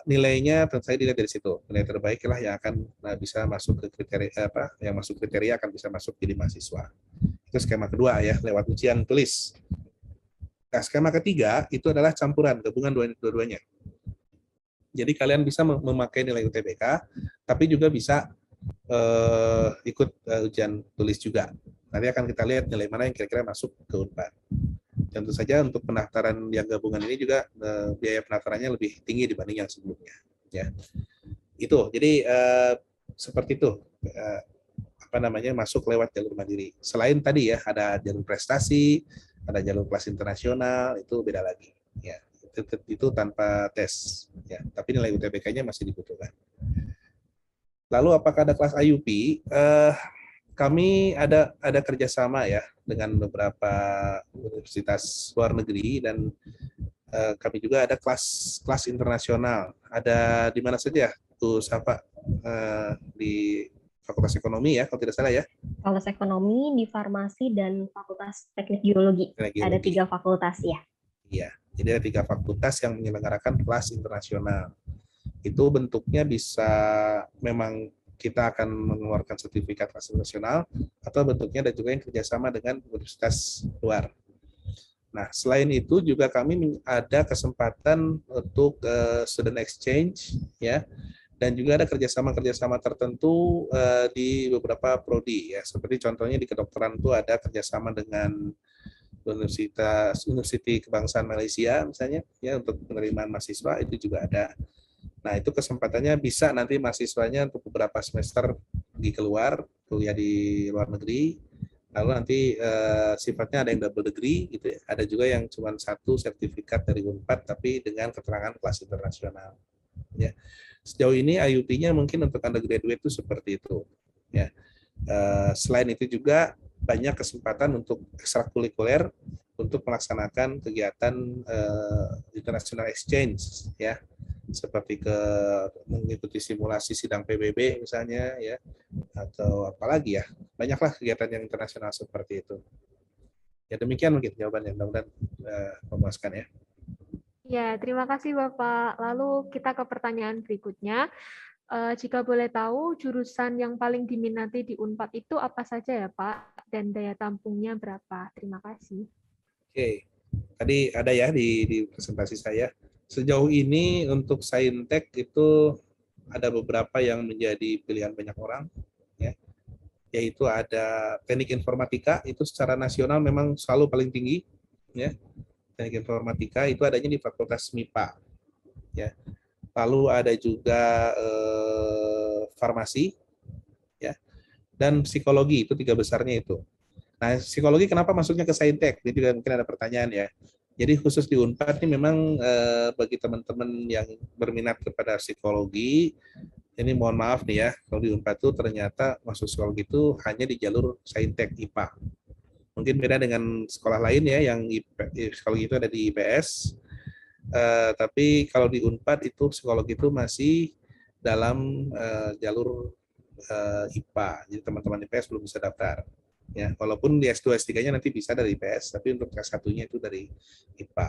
nilainya tentu saja dilihat dari situ. Nilai terbaik lah yang akan bisa masuk ke kriteria yang masuk kriteria akan bisa masuk jadi mahasiswa. Itu skema kedua ya, lewat ujian tulis. Nah, skema ketiga itu adalah campuran, gabungan dua-duanya. Jadi kalian bisa memakai nilai UTBK, tapi juga bisa ikut ujian tulis juga. Nanti akan kita lihat nilai mana yang kira-kira masuk ke Unpad. Tentu saja untuk pendaftaran yang gabungan ini juga biaya pendaftarannya lebih tinggi dibanding yang sebelumnya. Ya, itu. Jadi seperti itu. Masuk lewat jalur mandiri. Selain tadi ya ada jalur prestasi, ada jalur kelas internasional, itu beda lagi. Ya, itu tanpa tes. Ya, tapi nilai UTBK-nya masih dibutuhkan. Lalu apakah ada kelas IUP? Kami ada kerjasama ya dengan beberapa universitas luar negeri dan kami juga ada kelas internasional. Ada di mana saja tuh Safa? Di Fakultas Ekonomi ya, kalau tidak salah ya. Fakultas Ekonomi, di Farmasi, dan Fakultas Teknik Geologi. Ada 3 fakultas ya. Iya, jadi ada 3 fakultas yang menyelenggarakan kelas internasional. Itu bentuknya bisa memang kita akan mengeluarkan sertifikat kelas nasional, atau bentuknya ada juga yang kerjasama dengan universitas luar. Nah, selain itu juga kami ada kesempatan untuk student exchange, ya, dan juga ada kerjasama tertentu di beberapa prodi, ya, seperti contohnya di kedokteran itu ada kerjasama dengan Universiti Kebangsaan Malaysia, misalnya, ya, untuk penerimaan mahasiswa itu juga ada. Nah, itu kesempatannya bisa nanti mahasiswanya untuk beberapa semester pergi keluar, kuliah di luar negeri, lalu nanti sifatnya ada yang double degree, gitu ya. Ada juga yang cuma 1 sertifikat dari Unpad, tapi dengan keterangan kelas internasional. Ya. Sejauh ini IUP-nya mungkin untuk undergraduate itu seperti itu. Ya. Selain itu juga banyak kesempatan untuk ekstrakurikuler untuk melaksanakan kegiatan international exchange, ya. Seperti mengikuti simulasi sidang PBB misalnya, ya, atau apalagi ya, banyaklah kegiatan yang internasional seperti itu. Ya, demikian mungkin jawabannya, mudah-mudahan memuaskan ya. Ya, terima kasih Bapak. Lalu kita ke pertanyaan berikutnya. Jika boleh tahu, jurusan yang paling diminati di Unpad itu apa saja ya Pak? Dan daya tampungnya berapa? Terima kasih. Oke, tadi ada ya di presentasi saya. Sejauh ini untuk Saintek itu ada beberapa yang menjadi pilihan banyak orang, ya, yaitu ada teknik informatika, itu secara nasional memang selalu paling tinggi, ya. Teknik informatika itu adanya di Fakultas MIPA, ya. Lalu ada juga farmasi, ya, dan psikologi, itu 3 besarnya itu. Nah, psikologi kenapa masuknya ke Saintek? Jadi juga mungkin ada pertanyaan ya. Jadi khusus di Unpad ini memang bagi teman-teman yang berminat kepada psikologi, ini mohon maaf nih ya, kalau di Unpad itu ternyata masuk psikologi itu hanya di jalur Saintek IPA. Mungkin beda dengan sekolah lain ya, yang psikologi itu ada di IPS, tapi kalau di Unpad itu psikologi itu masih dalam jalur IPA, jadi teman-teman IPS belum bisa daftar. Ya, walaupun di S2 S3-nya nanti bisa dari IPS, tapi untuk S1-nya itu dari IPA.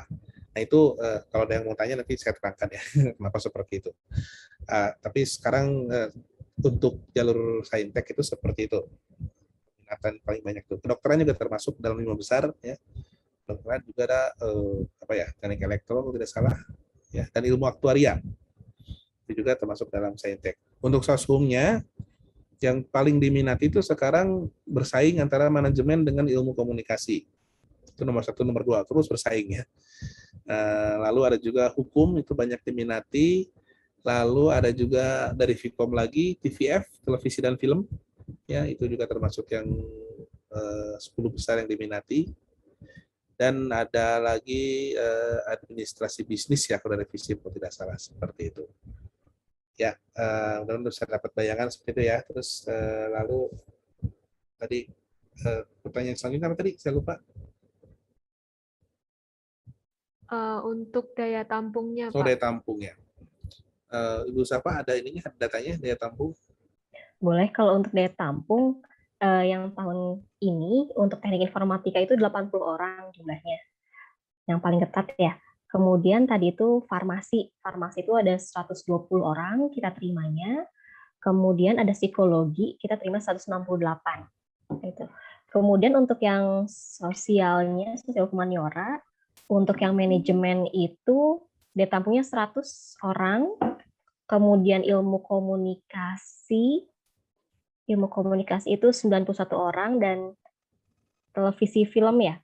Nah, itu kalau ada yang mau tanya nanti saya terangkan ya kenapa seperti itu. Tapi sekarang untuk jalur Saintek itu seperti itu. Minatan paling banyak tuh. Kedokteran juga termasuk dalam 5 besar ya. Kedokteran juga ada teknik elektro kalau tidak salah ya, dan ilmu aktuaria. Itu juga termasuk dalam Saintek. Untuk sosumnya yang paling diminati itu sekarang bersaing antara manajemen dengan ilmu komunikasi. Itu nomor 1, nomor 2, terus bersaing ya. Lalu ada juga hukum, itu banyak diminati. Lalu ada juga dari Vkom lagi, TVF, televisi dan film. Ya, itu juga termasuk yang 10 besar yang diminati. dan ada lagi administrasi bisnis ya kalau dari FISIP kalau tidak salah seperti itu. Ya, mudah-mudahan bisa dapat bayangan seperti itu ya. Terus lalu tadi pertanyaan selanjutnya apa tadi? Saya lupa. Untuk daya tampungnya, Oh, Pak. daya tampungnya. Ibu Safa ada ininya, datanya daya tampung? Boleh, kalau untuk daya tampung yang tahun ini untuk teknik informatika itu 80 orang jumlahnya. Yang paling ketat ya. Kemudian tadi itu farmasi. Farmasi itu ada 120 orang kita terimanya. Kemudian ada psikologi, kita terima 168. Gitu. Kemudian untuk yang sosialnya, sosial humaniora, untuk yang manajemen itu daya tampungnya 100 orang. Kemudian ilmu komunikasi itu 91 orang, dan televisi film ya.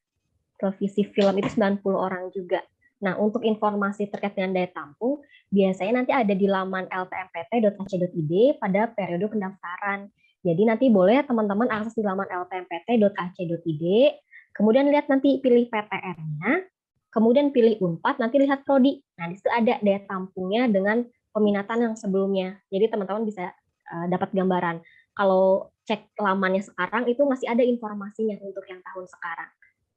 Televisi film itu 90 orang juga. Nah, untuk informasi terkait dengan daya tampung, biasanya nanti ada di laman ltmpt.ac.id pada periode pendaftaran. Jadi nanti boleh teman-teman akses di laman ltmpt.ac.id, kemudian lihat nanti pilih PTN-nya, kemudian pilih Unpad, nanti lihat prodi. Nah, di situ ada daya tampungnya dengan peminatan yang sebelumnya. Jadi teman-teman bisa dapat gambaran. Kalau cek lamannya sekarang itu masih ada informasinya untuk yang tahun sekarang.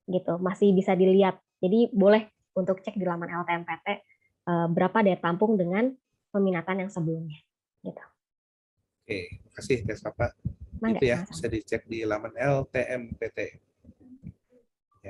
Gitu, masih bisa dilihat. Jadi boleh untuk cek di laman LTMPT berapa daya tampung dengan peminatan yang sebelumnya. Gitu. Oke, makasih Tes Papa. Itu ya, bisa dicek di laman LTMPT.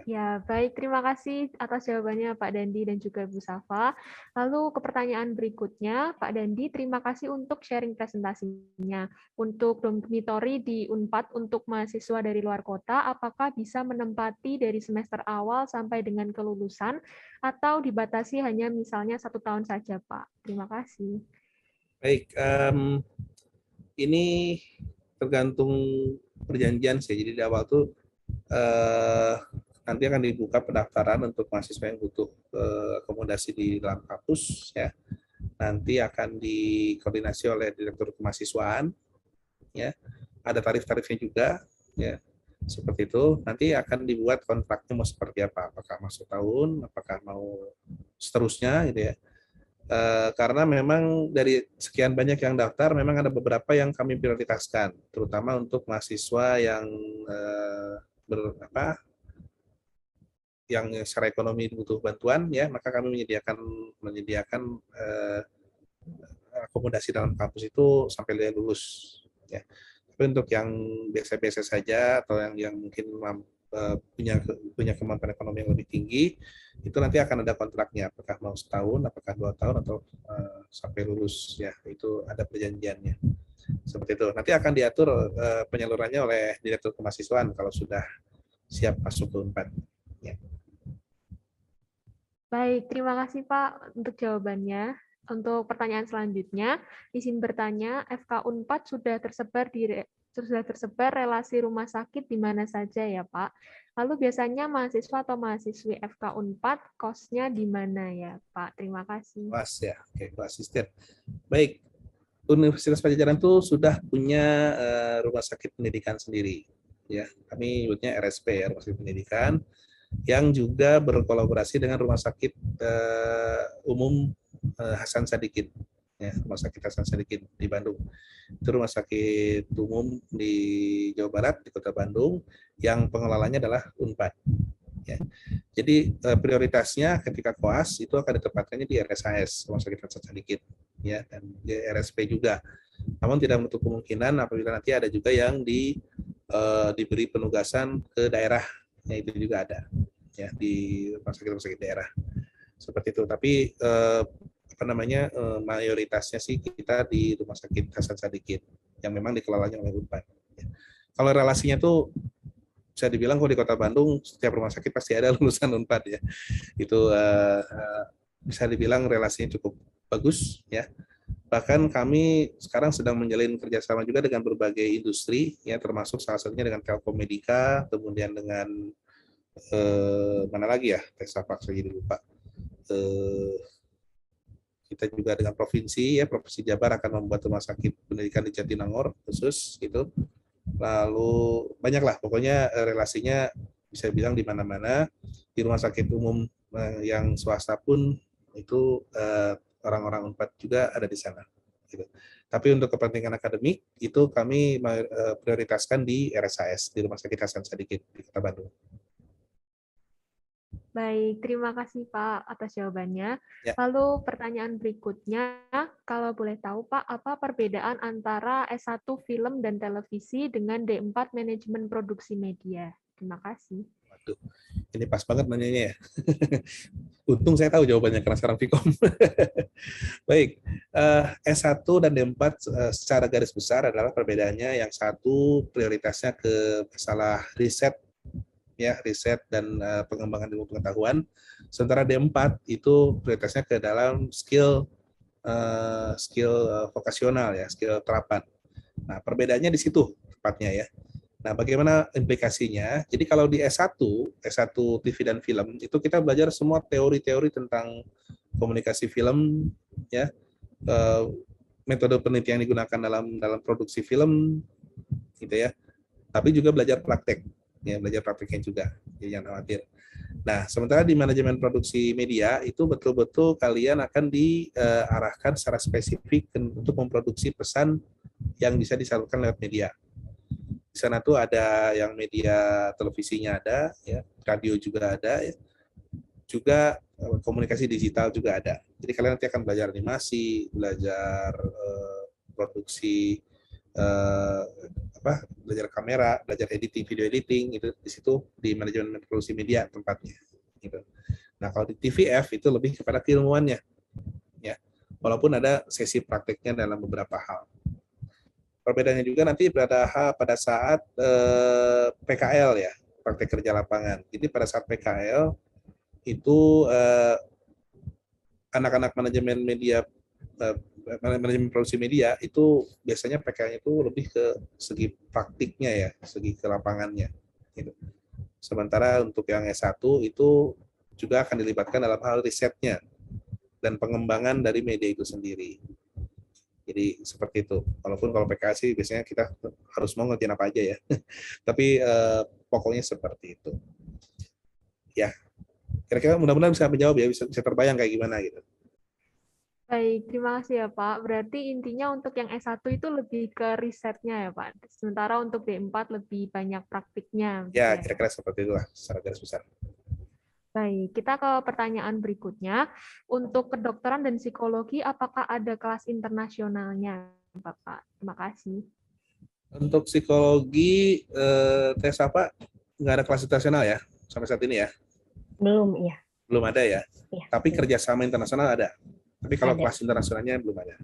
Ya, baik. Terima kasih atas jawabannya Pak Dandi dan juga Bu Safa. Lalu ke pertanyaan berikutnya, Pak Dandi, terima kasih untuk sharing presentasinya. Untuk dormitory di Unpad untuk mahasiswa dari luar kota, apakah bisa menempati dari semester awal sampai dengan kelulusan, atau dibatasi hanya misalnya 1 tahun saja, Pak? Terima kasih. Baik, ini tergantung perjanjian sih. Jadi di awal tuh nanti akan dibuka pendaftaran untuk mahasiswa yang butuh akomodasi di dalam kampus ya. Nanti akan dikoordinasi oleh Direktur Kemahasiswaan ya. Ada tarif-tarifnya juga ya. Seperti itu. Nanti akan dibuat kontraknya mau seperti apa? Apakah masuk tahun, apakah mau seterusnya gitu ya. Karena memang dari sekian banyak yang daftar memang ada beberapa yang kami prioritaskan, terutama untuk mahasiswa yang yang secara ekonomi butuh bantuan ya, maka kami menyediakan akomodasi dalam kampus itu sampai dia lulus ya. Tapi untuk yang biasa-biasa saja atau yang mungkin punya kemampuan ekonomi yang lebih tinggi, itu nanti akan ada kontraknya, apakah mau setahun, apakah 2 tahun, atau sampai lulus ya, itu ada perjanjiannya. Seperti itu. Nanti akan diatur penyalurannya oleh Direktur Kemahasiswaan kalau sudah siap masuk ke Unpad. Ya. Baik, terima kasih Pak untuk jawabannya. Untuk pertanyaan selanjutnya, izin bertanya, FK Unpad sudah tersebar relasi rumah sakit di mana saja ya Pak? Lalu biasanya mahasiswa atau mahasiswi FK Unpad kosnya di mana ya Pak? Terima kasih. Mas ya, oke, Pak Asisten. Baik, Universitas Padjadjaran itu sudah punya rumah sakit pendidikan sendiri. Ya, kami sebutnya RSP ya, Rumah Sakit Pendidikan, yang juga berkolaborasi dengan Rumah Sakit Umum Hasan Sadikin, ya, Rumah Sakit Hasan Sadikin di Bandung. Itu rumah sakit umum di Jawa Barat, di Kota Bandung, yang pengelolanya adalah Unpad. Ya. Jadi prioritasnya ketika koas itu akan ditempatkannya di RSHS, Rumah Sakit Hasan Sadikin, ya, dan di RSP juga. Namun tidak menutup kemungkinan apabila nanti ada juga yang diberi penugasan ke daerah, ya, itu juga ada ya di rumah sakit daerah seperti itu. Tapi mayoritasnya sih kita di Rumah Sakit Hasan Sadikin yang memang dikelolanya oleh Unpad. Ya. Kalau relasinya tuh bisa dibilang kalau di Kota Bandung setiap rumah sakit pasti ada lulusan Unpad ya. Itu bisa dibilang relasinya cukup bagus ya. Bahkan kami sekarang sedang menjalin kerjasama juga dengan berbagai industri, ya, termasuk salah satunya dengan Telkom Medica, kemudian dengan mana lagi ya, Tesapak saya jadi lupa. Kita juga dengan provinsi, ya, Provinsi Jabar akan membuat rumah sakit pendidikan di Jatinangor khusus, gitu. Lalu banyaklah, pokoknya relasinya bisa bilang di mana-mana, di rumah sakit umum yang swasta pun itu orang-orang Unpad juga ada di sana. Gitu. Tapi untuk kepentingan akademik itu kami prioritaskan di RSAS, di Rumah Sakit Hasan Sadikin di Kota Bandung. Baik, terima kasih Pak atas jawabannya. Ya. Lalu pertanyaan berikutnya, kalau boleh tahu Pak, apa perbedaan antara S1 Film dan Televisi dengan D4 Manajemen Produksi Media? Terima kasih. Waduh, ini pas banget nanyanya ya. Untung saya tahu jawabannya karena sekarang Vkom. Baik, S1 dan D4 secara garis besar adalah perbedaannya yang satu prioritasnya ke masalah riset, ya riset dan pengembangan ilmu pengetahuan. Sementara D4 itu prioritasnya ke dalam skill vokasional ya, skill terapan. Nah, perbedaannya di situ tepatnya ya. Nah, bagaimana implikasinya? Jadi kalau di S1 TV dan film, itu kita belajar semua teori-teori tentang komunikasi film, ya, metode penelitian yang digunakan dalam produksi film, gitu ya. Tapi juga belajar praktek, ya belajar prakteknya juga, jadi jangan khawatir. Nah, sementara di manajemen produksi media itu betul-betul kalian akan diarahkan secara spesifik untuk memproduksi pesan yang bisa disalurkan lewat media. Di sana tuh ada yang media televisinya ada, ya, radio juga ada, ya. Juga komunikasi digital juga ada. Jadi kalian nanti akan belajar animasi, belajar produksi, belajar kamera, belajar editing, video editing, itu di situ di manajemen produksi media tempatnya. Gitu. Nah kalau di TVF itu lebih kepada keilmuannya, ya. Walaupun ada sesi prakteknya dalam beberapa hal. Perbedaannya juga nanti pada saat PKL ya, praktek kerja lapangan. Jadi pada saat PKL itu anak-anak manajemen media, manajemen produksi media itu biasanya PKL itu lebih ke segi praktiknya ya, segi ke lapangannya. Gitu. Sementara untuk yang S1 itu juga akan dilibatkan dalam hal risetnya dan pengembangan dari media itu sendiri. Jadi seperti itu. Walaupun kalau PKL sih biasanya kita harus mau ngertiin apa aja ya. Tapi pokoknya seperti itu. Ya, kira-kira mudah-mudahan bisa menjawab ya, bisa terbayang kayak gimana gitu. Baik, terima kasih ya Pak. Berarti intinya untuk yang S1 itu lebih ke risetnya ya Pak. Sementara untuk D4 lebih banyak praktiknya. Ya, kira-kira seperti itulah secara garis besar. Baik, kita ke pertanyaan berikutnya. Untuk kedokteran dan psikologi, apakah ada kelas internasionalnya, Bapak? Terima kasih. Untuk psikologi, tes apa? Nggak ada kelas internasional ya, sampai saat ini ya? Belum, iya. Belum ada ya? Iya. Tapi kerjasama internasional ada. Tapi kalau kelas internasionalnya belum ada.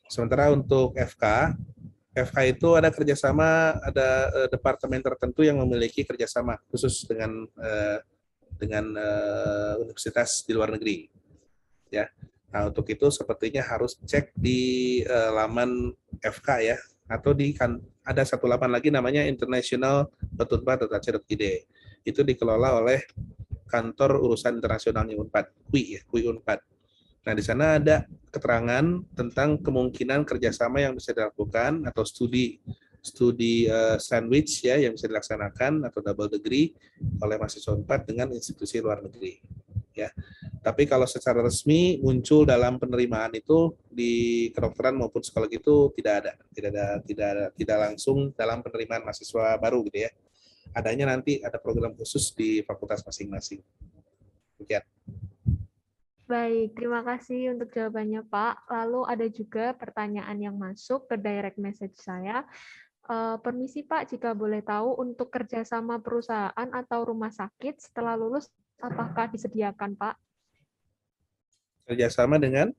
Sementara untuk FK itu ada kerjasama, ada departemen tertentu yang memiliki kerjasama khusus dengan universitas di luar negeri, ya. Nah untuk itu sepertinya harus cek di laman FK ya, atau ada satu laman lagi namanya international.unpad.ac.id. Itu dikelola oleh kantor urusan internasionalnya Unpad, KUI ya, KUI Unpad. Nah di sana ada keterangan tentang kemungkinan kerjasama yang bisa dilakukan atau studi sandwich ya yang bisa dilaksanakan atau double degree oleh mahasiswa Unpad dengan institusi luar negeri ya. Tapi kalau secara resmi muncul dalam penerimaan itu di kedokteran maupun psikologi itu tidak langsung dalam penerimaan mahasiswa baru gitu ya. Adanya nanti ada program khusus di fakultas masing-masing. Demikian. Baik, terima kasih untuk jawabannya Pak. Lalu ada juga pertanyaan yang masuk ke direct message saya. Permisi Pak, jika boleh tahu untuk kerjasama perusahaan atau rumah sakit setelah lulus, apakah disediakan Pak? Kerjasama dengan?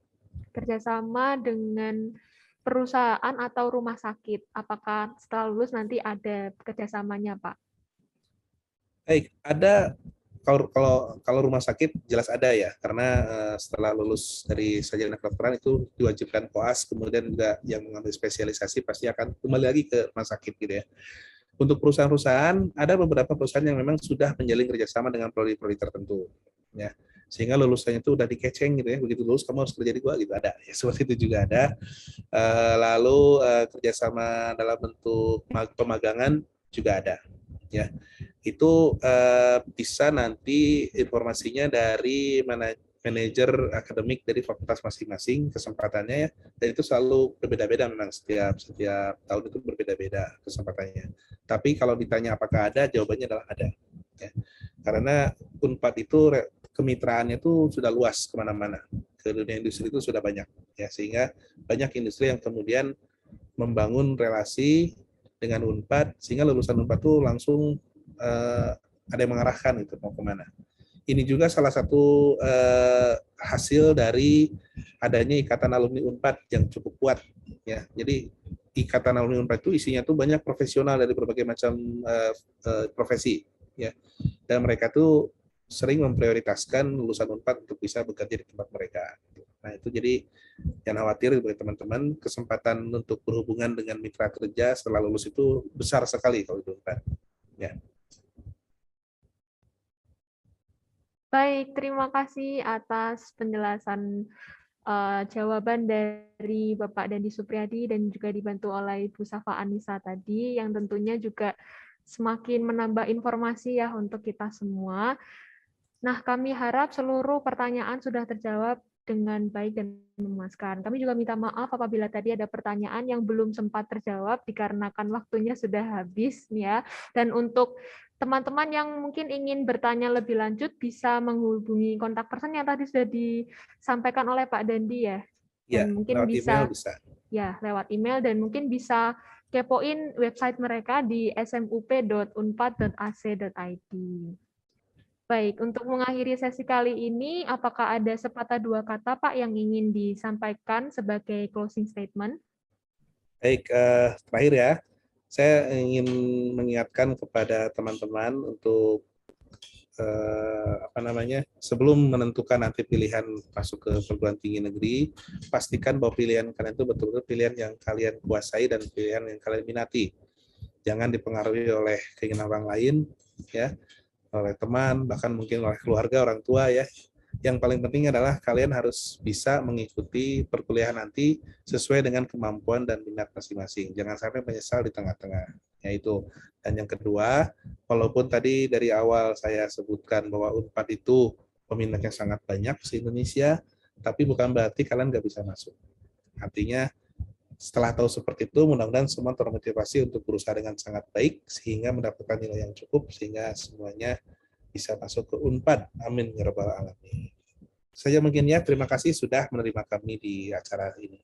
Kerjasama dengan perusahaan atau rumah sakit, apakah setelah lulus nanti ada kerjasamanya Pak? Baik, ada. Kalau rumah sakit jelas ada ya, karena setelah lulus dari sarjana kedokteran itu diwajibkan koas, kemudian juga yang mengambil spesialisasi pasti akan kembali lagi ke rumah sakit gitu ya. Untuk perusahaan-perusahaan, ada beberapa perusahaan yang memang sudah menjalin kerjasama dengan prodi-prodi tertentu, ya. Sehingga lulusannya itu udah dikeceng gitu ya, begitu lulus kamu harus kerja di gua gitu, ada. Ya, seperti itu juga ada. Lalu kerjasama dalam bentuk pemagangan juga ada, ya. itu bisa nanti informasinya dari manajer akademik dari fakultas masing-masing kesempatannya ya, dan itu selalu berbeda-beda memang setiap tahun itu berbeda-beda kesempatannya. Tapi kalau ditanya apakah ada, jawabannya adalah ada. Ya. Karena Unpad itu kemitraannya itu sudah luas kemana-mana, ke dunia industri itu sudah banyak, ya sehingga banyak industri yang kemudian membangun relasi dengan Unpad, sehingga lulusan Unpad itu langsung ada yang mengarahkan itu mau kemana. Ini juga salah satu hasil dari adanya ikatan alumni Unpad yang cukup kuat, ya. Jadi ikatan alumni Unpad itu isinya tuh banyak profesional dari berbagai macam profesi, ya. Dan mereka tuh sering memprioritaskan lulusan Unpad untuk bisa bekerja di tempat mereka. Nah itu jadi jangan khawatir bagi teman-teman, kesempatan untuk berhubungan dengan mitra kerja setelah lulus itu besar sekali kalau di Unpad. Ya. Baik, terima kasih atas penjelasan jawaban dari Bapak Dandi Supriyadi dan juga dibantu oleh Ibu Safa Anissa tadi, yang tentunya juga semakin menambah informasi ya untuk kita semua. Nah, kami harap seluruh pertanyaan sudah terjawab dengan baik dan memuaskan. Kami juga minta maaf apabila tadi ada pertanyaan yang belum sempat terjawab dikarenakan waktunya sudah habis ya. Dan untuk teman-teman yang mungkin ingin bertanya lebih lanjut bisa menghubungi kontak person yang tadi sudah disampaikan oleh Pak Dandi ya. Dan Ya, mungkin lewat email bisa. Ya, lewat email dan mungkin bisa kepoin website mereka di smup.unpad.ac.id. Baik, untuk mengakhiri sesi kali ini, apakah ada sepatah dua kata Pak yang ingin disampaikan sebagai closing statement? Baik, terakhir ya, saya ingin mengingatkan kepada teman-teman untuk sebelum menentukan nanti pilihan masuk ke perguruan tinggi negeri, pastikan bahwa pilihan kalian itu betul-betul pilihan yang kalian kuasai dan pilihan yang kalian minati. Jangan dipengaruhi oleh keinginan orang lain, ya, oleh teman, bahkan mungkin oleh keluarga, orang tua ya. Yang paling penting adalah kalian harus bisa mengikuti perkuliahan nanti sesuai dengan kemampuan dan minat masing-masing. Jangan sampai menyesal di tengah-tengah. Yaitu. Dan yang kedua, walaupun tadi dari awal saya sebutkan bahwa Unpad itu peminatnya sangat banyak se-Indonesia, tapi bukan berarti kalian nggak bisa masuk. Artinya setelah tahu seperti itu, mudah-mudahan semua termotivasi untuk berusaha dengan sangat baik sehingga mendapatkan nilai yang cukup sehingga semuanya bisa masuk ke Unpad. Amin ya rabbal alamin. Saya mungkin ya, terima kasih sudah menerima kami di acara ini.